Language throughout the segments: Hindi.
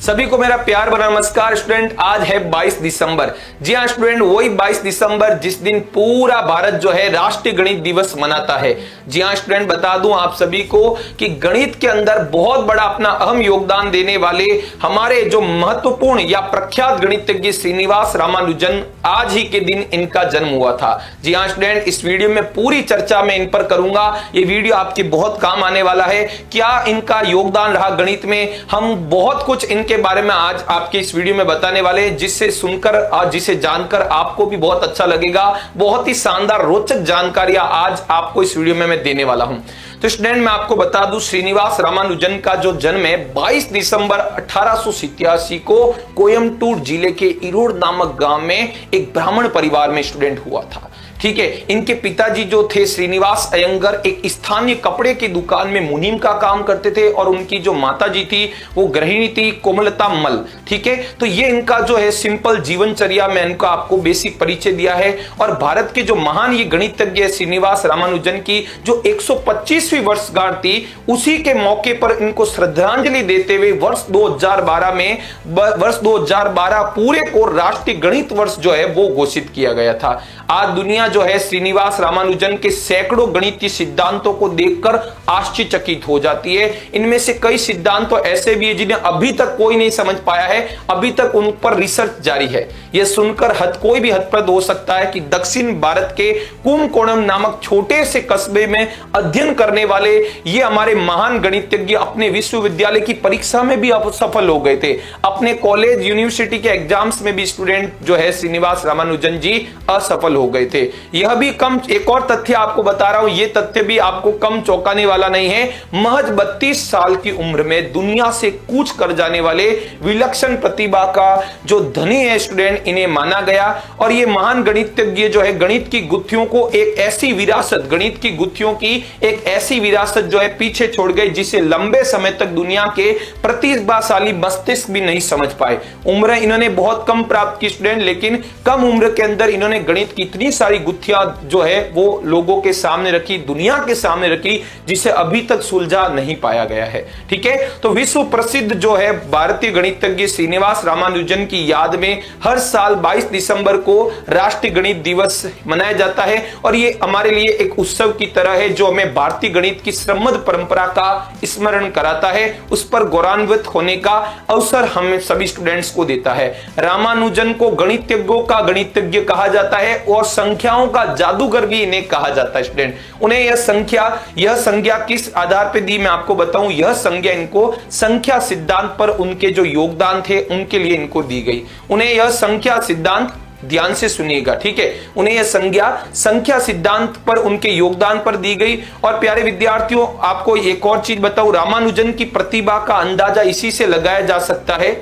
सभी को मेरा प्यार भरा नमस्कार स्टूडेंट। आज है 22 दिसंबर। जी हाँ स्टूडेंट, वही 22 दिसंबर जिस दिन पूरा भारत जो है राष्ट्रीय गणित दिवस मनाता है। जी हाँ स्टूडेंट, बता दूं आप सभी को कि गणित के अंदर बहुत बड़ा अपना अहम योगदान देने वाले हमारे जो महत्वपूर्ण या प्रख्यात गणितज्ञ श्रीनिवास रामानुजन, आज ही के दिन इनका जन्म हुआ था। जी हाँ स्टूडेंट, इस वीडियो में पूरी चर्चा मैं इन पर करूंगा। ये वीडियो आपके बहुत काम आने वाला है। क्या इनका योगदान रहा गणित में, हम बहुत कुछ इनके बारे में आज आपके इस वीडियो में बताने वाले हैं, जिससे सुनकर और जिसे जानकर आपको भी बहुत अच्छा लगेगा। बहुत ही शानदार रोचक जानकारियां आज आपको इस वीडियो में मैं देने वाला हूं। तो स्टूडेंट, मैं आपको बता दूं, श्रीनिवास रामानुजन का जो जन्म है 22 दिसंबर 1887 को कोयम्बटूर जिले के इरोड नामक गांव में एक ब्राह्मण परिवार में स्टूडेंट हुआ था। ठीक है, इनके पिताजी जो थे श्रीनिवास अयंगर एक स्थानीय कपड़े की दुकान में मुनीम का काम करते थे और उनकी जो माताजी थी वो गृहिणी थी कोमलता मल। ठीक है, तो ये इनका जो है सिंपल जीवनचर्या में इनका आपको बेसिक परिचय दिया है। और भारत के जो महान ये गणितज्ञ श्रीनिवास रामानुजन की जो 125वीं वर्षगांठ थी, उसी के मौके पर इनको श्रद्धांजलि देते हुए वर्ष 2012 पूरे को राष्ट्रीय गणित वर्ष जो है वो घोषित किया गया था। आज दुनिया जो है श्रीनिवास रामानुजन के सैकड़ों गणितीय सिद्धांतों को देखकर आश्चर्यचकित हो जाती है। इनमें से कई सिद्धांत तो ऐसे भी है जिन्हें अभी तक कोई नहीं समझ पाया है, अभी तक उन पर रिसर्च जारी है। यह सुनकर कोई भी हतप्रद हो सकता है कि दक्षिण भारत के कुंभकोणम नामक छोटे से कस्बे में अध्ययन करने वाले ये हमारे महान गणितज्ञ अपने विश्वविद्यालय की परीक्षा में भी सफल हो गए थे। अपने कॉलेज यूनिवर्सिटी के एग्जाम्स में भी स्टूडेंट जो है श्रीनिवास रामानुजन जी असफल हो गए थे। यह भी कम, एक और तथ्य आपको बता रहा हूं, यह तथ्य भी आपको कम चौंकाने वाला नहीं है। महज 32 साल की उम्र में दुनिया से कूच कर जाने वाले विलक्षण प्रतिभा का जो धनी है स्टूडेंट, इन्हें माना गया। और ये महान गणितज्ञ जो है गणित की गुत्थियों को एक ऐसी विरासत, गणित की गुत्थियों की एक ऐसी विरासत जो है पीछे छोड़ गए, जिसे लंबे समय तक दुनिया के प्रतिभाशाली मस्तिष्क भी नहीं समझ पाए। उम्र इन्होंने बहुत कम प्राप्त की स्टूडेंट, लेकिन कम उम्र के अंदर इन्होंने गणित की इतनी सारी गुत्थियां जो है वो लोगों के सामने रखी, दुनिया के सामने रखी, जिसे अभी तक सुलझा नहीं पाया गया है। ठीक है, तो विश्व प्रसिद्ध जो है भारतीय गणितज्ञ श्रीनिवास रामानुजन की याद में हर साल 22 दिसंबर को राष्ट्रीय गणित दिवस मनाया जाता है। और ये हमारे लिए एक उत्सव की तरह है जो हमें भारतीय गणित की समृद्ध परंपरा का स्मरण कराता है, उस पर गौरवान्वित होने का अवसर हम सभी स्टूडेंट्स को देता है। रामानुजन को गणितज्ञों का गणितज्ञ कहा जाता है और संख्याओं का जादूगर भी इन्हें कहा जाता है स्टूडेंट। उन्हें यह संज्ञा किस आधार पर दी मैं आपको बताऊं। यह संज्ञा इनको संख्या सिद्धांत पर उनके जो योगदान थे उनके लिए इनको दी गई। उन्हें यह संख्या सिद्धांत, ध्यान से सुनिएगा, ठीक है, उन्हें यह संख्या सिद्धांत पर उनके योगदान पर दी गई। और प्यारे विद्यार्थियों, आपको एक और चीज बताऊं, रामानुजन की प्रतिभा का अंदाजा इसी से लगाया जा सकता है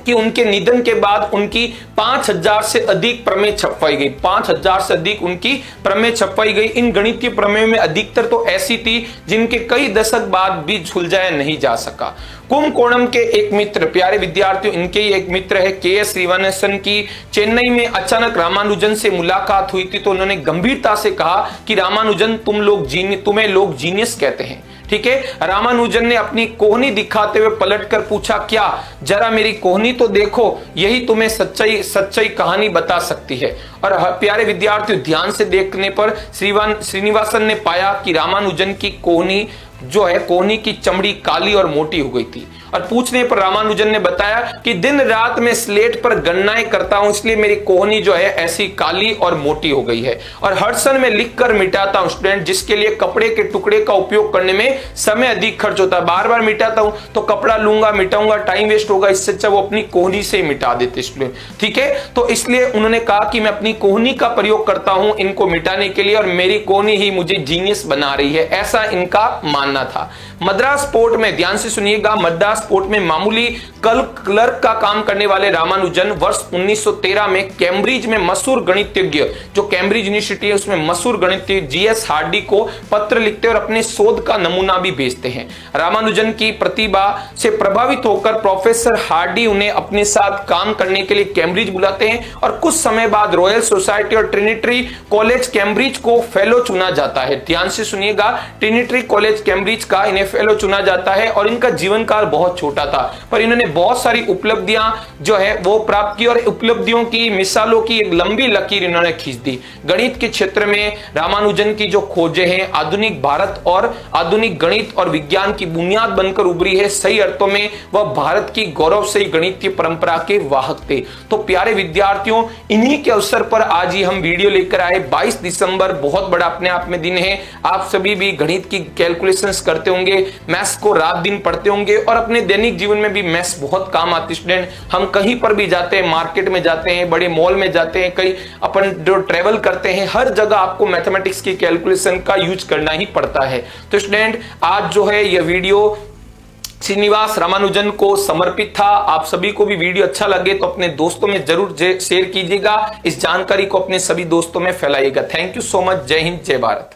कि उनके निधन के बाद उनकी 5000 से अधिक प्रमेय छपवाई गई। 5000 से अधिक उनकी प्रमेय छपवाई गई। इन गणितीय प्रमेय में अधिकतर तो ऐसी थी जिनके कई दशक बाद भी सुलझाया नहीं जा सका। कुंभकोणम के एक मित्र, प्यारे विद्यार्थियों, इनके ही एक मित्र है के.एस. श्रीनिवासन की चेन्नई में अचानक रामानुजन से मुलाकात हुई थी, तो उन्होंने गंभीरता से कहा कि रामानुजन तुम्हें लोग जीनियस कहते हैं। ठीक है, रामानुजन ने अपनी कोहनी दिखाते हुए पलटकर पूछा, क्या जरा मेरी कोहनी तो देखो, यही तुम्हें सच्चाई कहानी बता सकती है। और प्यारे विद्यार्थियों, ध्यान से देखने पर श्रीनिवासन ने पाया कि रामानुजन की कोहनी जो है, कोहनी की चमड़ी काली और मोटी हो गई थी। और पूछने पर रामानुजन ने बताया कि दिन रात में स्लेट पर गणनाएं करता हूं, इसलिए मेरी कोहनी जो है ऐसी काली और मोटी हो गई है। और हर क्षण में लिख कर मिटाता हूं स्टूडेंट, जिसके लिए कपड़े के टुकड़े का उपयोग करने में समय अधिक खर्च होता है। बार बार मिटाता हूं तो कपड़ा लूंगा, मिटाऊंगा, टाइम वेस्ट होगा, इससे अच्छा वो अपनी कोहनी से मिटा देते स्टूडेंट। ठीक है, तो इसलिए उन्होंने कहा कि मैं अपनी कोहनी का प्रयोग करता हूं इनको मिटाने के लिए, और मेरी कोहनी ही मुझे जीनियस बना रही है, ऐसा इनका मानना था। मद्रास पोर्ट में, ध्यान से सुनिएगा, मद्रास पोर्ट में मामूली क्लर्क का काम करने वाले रामानुजन वर्ष 1913 में कैम्ब्रिज में मशहूर गणितज्ञ, जो कैम्ब्रिज यूनिवर्सिटी है उसमें मशहूर गणितज्ञ जीएस हार्डी को पत्र लिखते और अपने शोध का नमूना भी भेजते हैं। रामानुजन की प्रतिभा से प्रभावित होकर प्रोफेसर हार्डी उन्हें अपने साथ काम करने के लिए कैम्ब्रिज बुलाते हैं और कुछ समय बाद रॉयल सोसाइटी और ट्रिनिटी कॉलेज कैम्ब्रिज को फेलो चुना जाता है। ध्यान से सुनिएगा, ट्रिनिटी कॉलेज कैम्ब्रिज का इन्हें फेलो चुना जाता है और इनका जीवन काल बहुत बहुत छोटा था, पर इन्होंने बहुत सारी उपलब्धियां जो है वो प्राप्त की और उपलब्धियों की मिसालों की एक लंबी लकीर इन्होंने खींच दी। गणित के क्षेत्र में रामानुजन की जो खोजें हैं आधुनिक भारत और आधुनिक गणित और विज्ञान की बुनियाद बनकर उभरी है। सही अर्थों में वह भारत की गौरवशाली गणितीय परंपरा के वाहक थे। तो प्यारे विद्यार्थियों, इन्हीं के अवसर पर आज ही हम वीडियो लेकर आए। 22 दिसंबर बहुत बड़ा अपने आप में दिन है। आप सभी भी गणित की कैलकुलेशंस करते होंगे, मैथ्स को रात दिन पढ़ते होंगे और अपने दैनिक जीवन में भी मैथ्स बहुत काम आती। स्टूडेंट, हम कहीं पर भी जाते हैं, मार्केट में जाते हैं, बड़े मॉल में जाते हैं, कहीं अपन जो ट्रेवल करते हैं, हर जगह आपको मैथमेटिक्स की कैलकुलेशन का यूज करना ही पड़ता है। तो स्टूडेंट, आज जो है यह वीडियो श्रीनिवास रामानुजन को समर्पित था। आप सभी को भी वीडियो अच्छा लगे तो अपने दोस्तों में जरूर शेयर कीजिएगा। इस जानकारी को अपने सभी दोस्तों में फैलाइएगा। Thank you so much. जय हिंद, जय भारत।